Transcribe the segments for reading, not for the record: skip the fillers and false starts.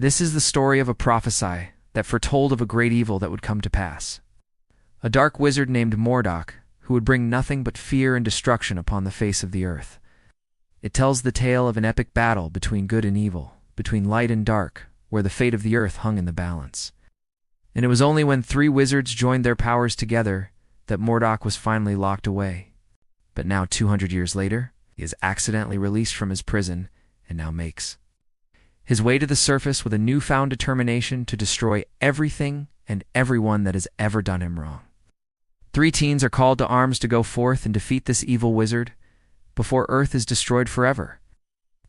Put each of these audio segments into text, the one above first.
This is the story of a prophecy that foretold of a great evil that would come to pass. A dark wizard named Mordack, who would bring nothing but fear and destruction upon the face of the earth. It tells the tale of an epic battle between good and evil, between light and dark, where the fate of the earth hung in the balance. And it was only when 3 wizards joined their powers together that Mordack was finally locked away. But now, 200 years later, he is accidentally released from his prison and now makes his way to the surface with a newfound determination to destroy everything and everyone that has ever done him wrong. 3 teens are called to arms to go forth and defeat this evil wizard before Earth is destroyed forever.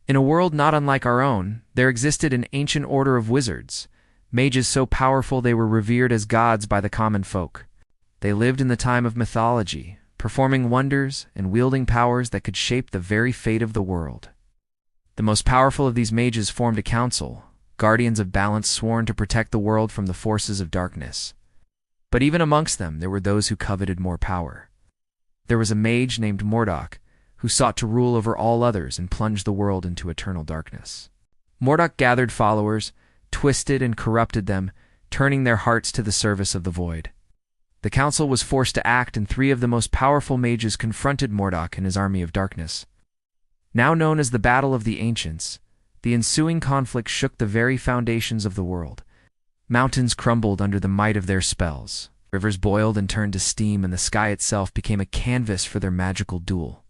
In a world not unlike our own, there existed an ancient order of wizards, mages so powerful they were revered as gods by the common folk. They lived in the time of mythology, performing wonders and wielding powers that could shape the very fate of the world. The most powerful of these mages formed a council, guardians of balance sworn to protect the world from the forces of darkness. But even amongst them, there were those who coveted more power. There was a mage named Mordack, who sought to rule over all others and plunge the world into eternal darkness. Mordack gathered followers, twisted and corrupted them, turning their hearts to the service of the void. The council was forced to act, and 3 of the most powerful mages confronted Mordack and his army of darkness. Now known as the Battle of the Ancients, the ensuing conflict shook the very foundations of the world. Mountains crumbled under the might of their spells, rivers boiled and turned to steam, and the sky itself became a canvas for their magical duel.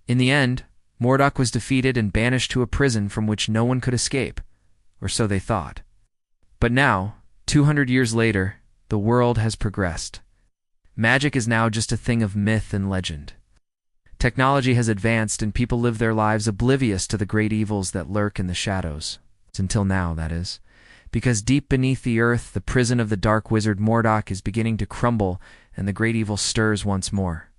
In the end, Mordack was defeated and banished to a prison from which no one could escape, or so they thought. But now, 200 years later, the world has progressed. Magic is now just a thing of myth and legend. Technology has advanced and people live their lives oblivious to the great evils that lurk in the shadows. Until now, that is. Because deep beneath the earth, the prison of the dark wizard Mordack is beginning to crumble and the great evil stirs once more.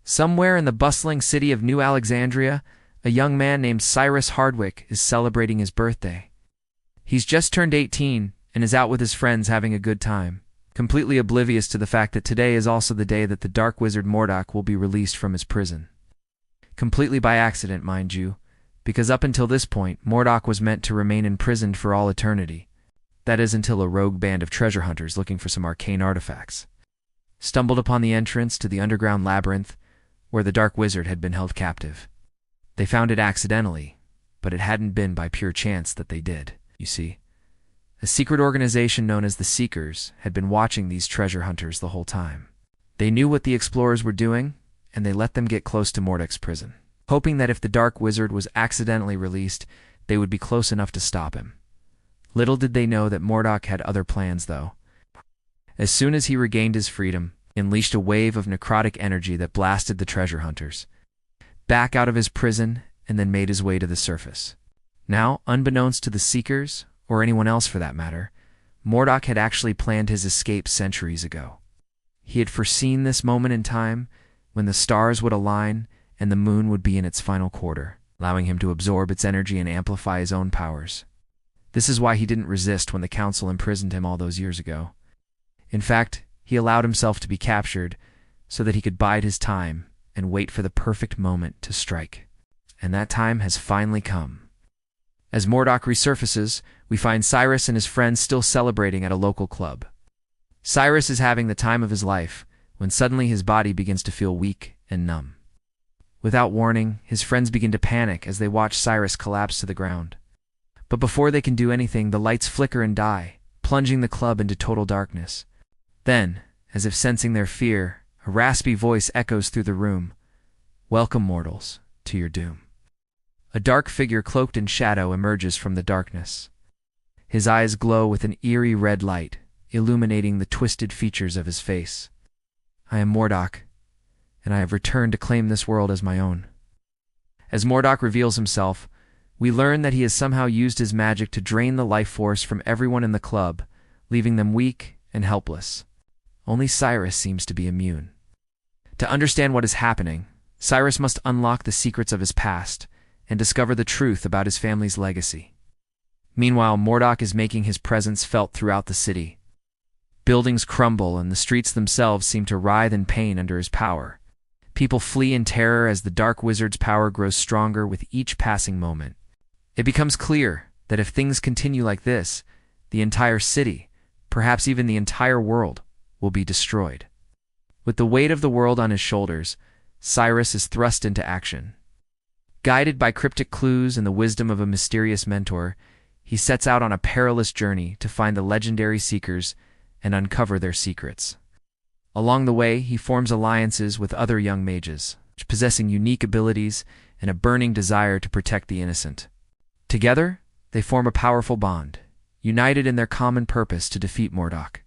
Somewhere in the bustling city of New Alexandria, a young man named Cyrus Hardwick is celebrating his birthday. He's just turned 18 and is out with his friends having a good time, completely oblivious to the fact that today is also the day that the dark wizard Mordack will be released from his prison. Completely by accident, mind you, because up until this point, Mordack was meant to remain imprisoned for all eternity. That is, until a rogue band of treasure hunters looking for some arcane artifacts stumbled upon the entrance to the underground labyrinth where the dark wizard had been held captive. They found it accidentally, but it hadn't been by pure chance that they did, you see. A secret organization known as the Seekers had been watching these treasure hunters the whole time. They knew what the explorers were doing, and they let them get close to Mordack's prison, hoping that if the dark wizard was accidentally released, they would be close enough to stop him. Little did they know that Mordack had other plans, though. As soon as he regained his freedom, he unleashed a wave of necrotic energy that blasted the treasure hunters back out of his prison and then made his way to the surface. Now, unbeknownst to the Seekers, or anyone else for that matter, Mordack had actually planned his escape centuries ago. He had foreseen this moment in time when the stars would align and the moon would be in its final quarter, allowing him to absorb its energy and amplify his own powers. This is why he didn't resist when the council imprisoned him all those years ago. In fact, he allowed himself to be captured so that he could bide his time and wait for the perfect moment to strike. And that time has finally come. As Mordack resurfaces, we find Cyrus and his friends still celebrating at a local club. Cyrus is having the time of his life when suddenly his body begins to feel weak and numb. Without warning, his friends begin to panic as they watch Cyrus collapse to the ground. But before they can do anything, the lights flicker and die, plunging the club into total darkness. Then, as if sensing their fear, a raspy voice echoes through the room. "Welcome, mortals, to your doom." A dark figure cloaked in shadow emerges from the darkness. His eyes glow with an eerie red light, illuminating the twisted features of his face. "I am Mordack, and I have returned to claim this world as my own." As Mordack reveals himself, we learn that he has somehow used his magic to drain the life force from everyone in the club, leaving them weak and helpless. Only Cyrus seems to be immune. To understand what is happening, Cyrus must unlock the secrets of his past and discover the truth about his family's legacy. Meanwhile, Mordack is making his presence felt throughout the city. Buildings crumble and the streets themselves seem to writhe in pain under his power. People flee in terror as the dark wizard's power grows stronger with each passing moment. It becomes clear that if things continue like this, the entire city, perhaps even the entire world, will be destroyed. With the weight of the world on his shoulders, Cyrus is thrust into action. Guided by cryptic clues and the wisdom of a mysterious mentor, he sets out on a perilous journey to find the legendary seekers and uncover their secrets. Along the way, he forms alliances with other young mages, possessing unique abilities and a burning desire to protect the innocent. Together, they form a powerful bond, united in their common purpose to defeat Mordack.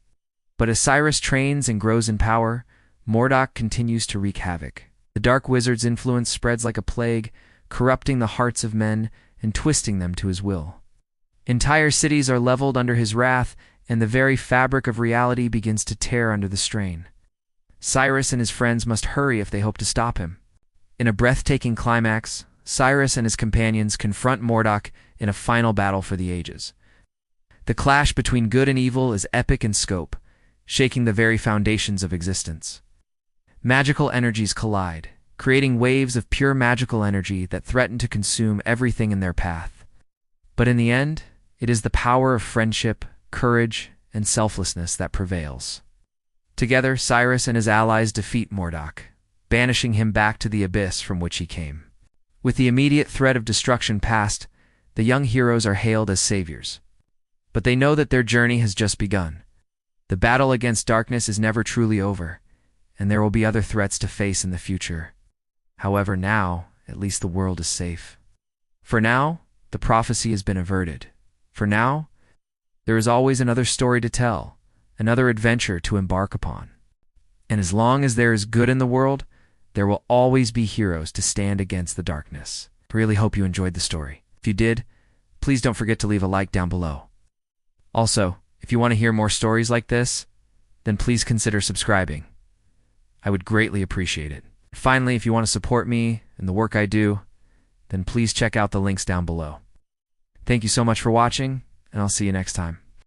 But as Cyrus trains and grows in power, Mordack continues to wreak havoc. The Dark Wizard's influence spreads like a plague, corrupting the hearts of men and twisting them to his will. Entire cities are leveled under his wrath, and the very fabric of reality begins to tear under the strain. Cyrus and his friends must hurry if they hope to stop him. In a breathtaking climax, Cyrus and his companions confront Mordack in a final battle for the ages. The clash between good and evil is epic in scope, shaking the very foundations of existence. Magical energies collide, creating waves of pure magical energy that threaten to consume everything in their path. But in the end, it is the power of friendship, courage, and selflessness that prevails. Together, Cyrus and his allies defeat Mordack, banishing him back to the abyss from which he came. With the immediate threat of destruction past, the young heroes are hailed as saviors. But they know that their journey has just begun. The battle against darkness is never truly over, and there will be other threats to face in the future. However, now, at least the world is safe. For now, the prophecy has been averted. For now, there is always another story to tell, another adventure to embark upon. And as long as there is good in the world, there will always be heroes to stand against the darkness. I really hope you enjoyed the story. If you did, please don't forget to leave a like down below. Also, if you want to hear more stories like this, then please consider subscribing. I would greatly appreciate it. Finally, if you want to support me and the work I do, then please check out the links down below. Thank you so much for watching, and I'll see you next time.